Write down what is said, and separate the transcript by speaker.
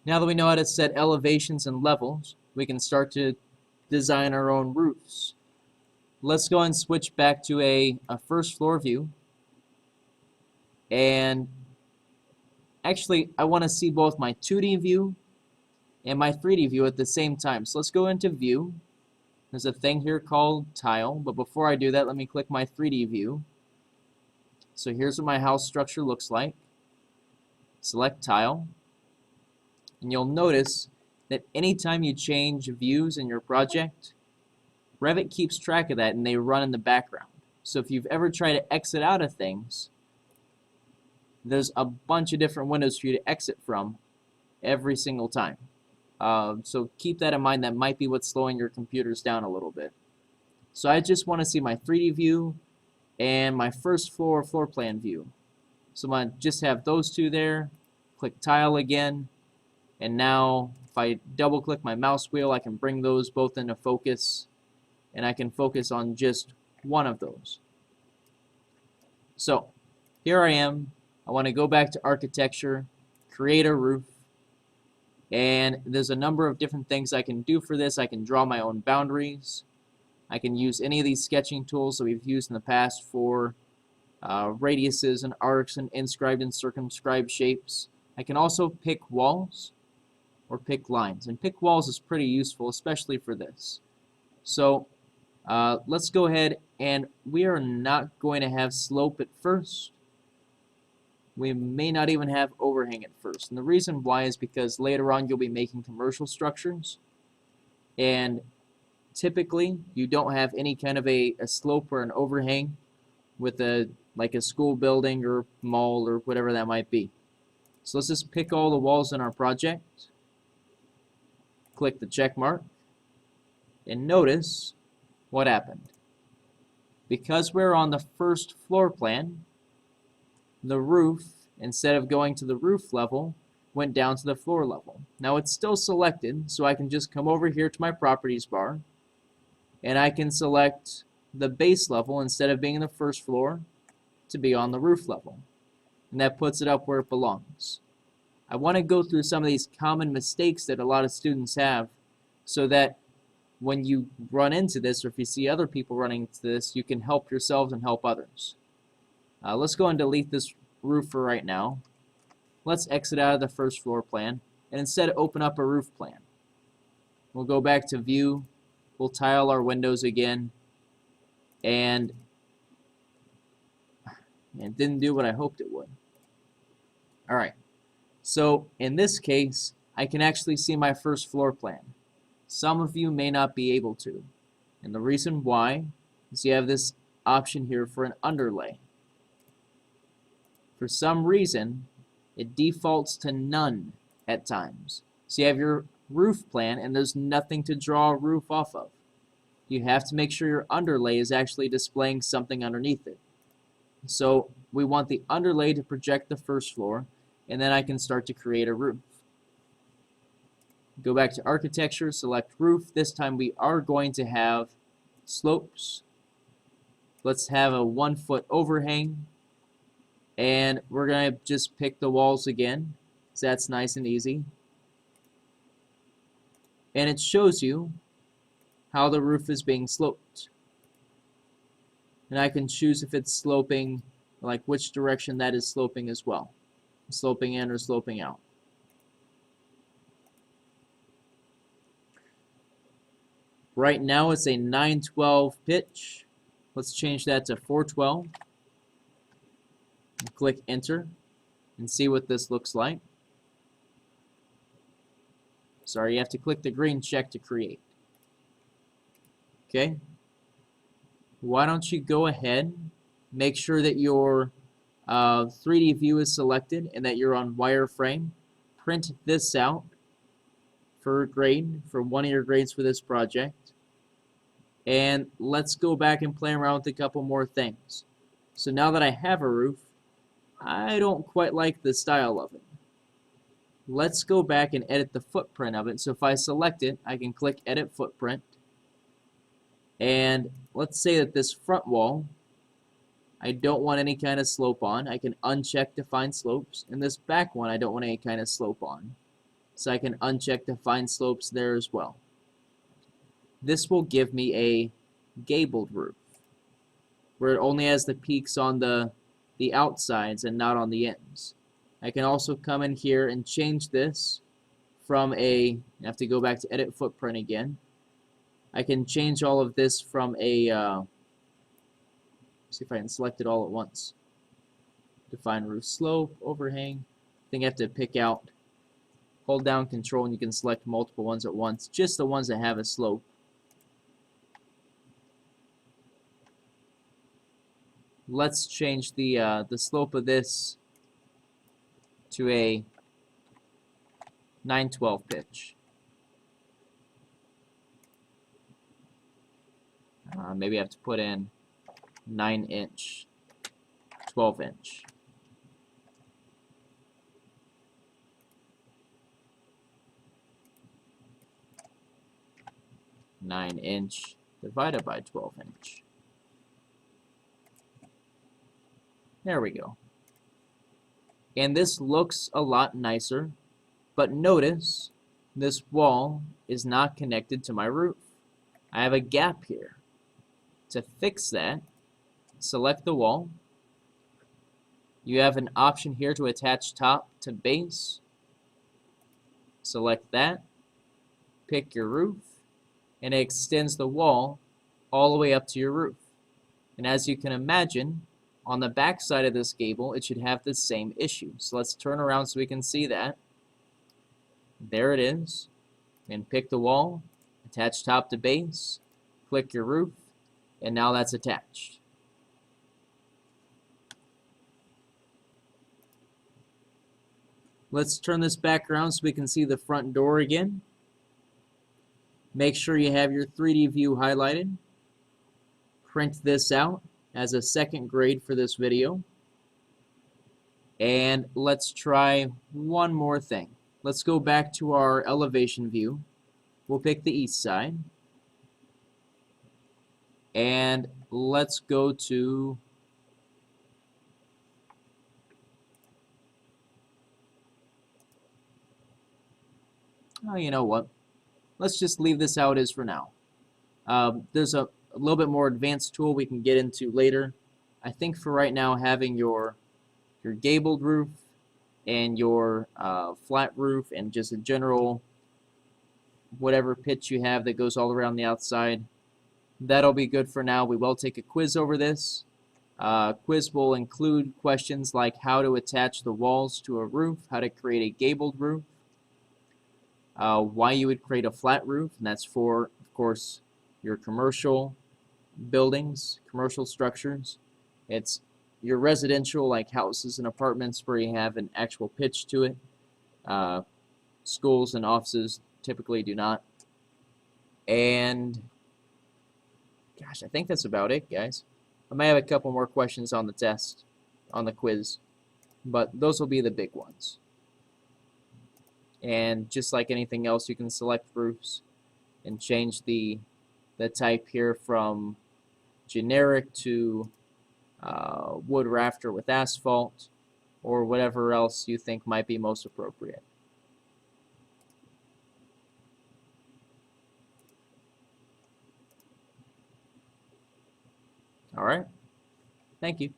Speaker 1: Now that we know how to set elevations and levels, we can start to design our own roofs. Let's go and switch back to a first floor view. And actually, I want to see both my 2D view and my 3D view at the same time. So let's go into view. There's a thing here called tile, but before I do that, let me click my 3D view. So here's what my house structure looks like. Select tile, and you'll notice that anytime you change views in your project, Revit keeps track of that and they run in the background. So if you've ever tried to exit out of things, there's a bunch of different windows for you to exit from every single time. So keep that in mind. That might be what's slowing your computers down a little bit. So I just want to see my 3D view and my first floor floor plan view. So I'm going to just have those two there. Click tile again. And now if I double click my mouse wheel, I can bring those both into focus. And I can focus on just one of those. So here I am. I want to go back to architecture, create a roof. And there's a number of different things I can do for this. I can draw my own boundaries. I can use any of these sketching tools that we've used in the past for radiuses and arcs and inscribed and circumscribed shapes. I can also pick walls or pick lines. And pick walls is pretty useful, especially for this. So let's go ahead, and we are not going to have slope at first. We may not even have overhang at first. And the reason why is because later on you'll be making commercial structures. And typically you don't have any kind of a slope or an overhang with like a school building or mall or whatever that might be. So let's just pick all the walls in our project. Click the check mark. And notice what happened. Because we're on the first floor plan, the roof, instead of going to the roof level, went down to the floor level. Now it's still selected, so I can just come over here to my properties bar, and I can select the base level instead of being in the first floor to be on the roof level. And that puts it up where it belongs. I want to go through some of these common mistakes that a lot of students have so that when you run into this, or if you see other people running into this, you can help yourselves and help others. Let's go and delete this roof for right now. Let's exit out of the first floor plan and instead open up a roof plan. We'll go back to view. We'll tile our windows again. And it didn't do what I hoped it would. Alright, so in this case, I can actually see my first floor plan. Some of you may not be able to. And the reason why is you have this option here for an underlay. For some reason, it defaults to none at times. So you have your roof plan and there's nothing to draw a roof off of. You have to make sure your underlay is actually displaying something underneath it. So we want the underlay to project the first floor, and then I can start to create a roof. Go back to architecture, select roof. This time we are going to have slopes. Let's have a 1 foot overhang. And we're going to just pick the walls again, so that's nice and easy. And it shows you how the roof is being sloped. And I can choose if it's sloping, like which direction that is sloping as well. Sloping in or sloping out. Right now it's a 912 pitch. Let's change that to 412. Click enter and see what this looks like. Sorry, you have to click the green check to create. Okay. Why don't you go ahead, make sure that your 3D view is selected and that you're on wireframe. Print this out for a grade, for one of your grades for this project. And let's go back and play around with a couple more things. So now that I have a roof, I don't quite like the style of it. Let's go back and edit the footprint of it. So if I select it, I can click Edit Footprint. And let's say that this front wall, I don't want any kind of slope on. I can uncheck Define Slopes. And this back one, I don't want any kind of slope on. so I can uncheck define slopes there as well. This will give me a gabled roof, where it only has the peaks on the outsides and not on the ends. I can also come in here and change this from a, I have to go back to edit footprint again. I can change all of this from a, see if I can select it all at once. Define roof slope, overhang. I think I have to pick out, hold down control, and you can select multiple ones at once, just the ones that have a slope. Let's change the slope of this to a 9/12 pitch. Maybe I have to put in 9-inch, 12-inch. (9-inch) divided by 12-inch. There we go. And this looks a lot nicer, but notice this wall is not connected to my roof. I have a gap here. To fix that, select the wall. You have an option here to attach top to base. Select that, pick your roof, and it extends the wall all the way up to your roof. And as you can imagine, on the back side of this gable, it should have the same issue. So let's turn around so we can see that. There it is. And pick the wall, attach top to base, click your roof, and now that's attached. Let's turn this back around so we can see the front door again. Make sure you have your 3D view highlighted. Print this out as a second grade for this video. And let's try one more thing. Let's go back to our elevation view. We'll pick the east side. And let's go to oh, you know what? Let's just leave this how it is for now. There's a little bit more advanced tool we can get into later. I think for right now, having your gabled roof and your flat roof and just a general whatever pitch you have that goes all around the outside, that'll be good for now. We will take a quiz over this. Quiz will include questions like how to attach the walls to a roof, how to create a gabled roof, why you would create a flat roof, and that's for, of course, your commercial buildings, commercial structures. It's your residential, like houses and apartments, where you have an actual pitch to it. Schools and offices typically do not. And gosh, I think that's about it, guys. I may have a couple more questions on the test, on the quiz, but those will be the big ones. And just like anything else, you can select roofs and change the type here from generic to wood rafter with asphalt, or whatever else you think might be most appropriate. All right. Thank you.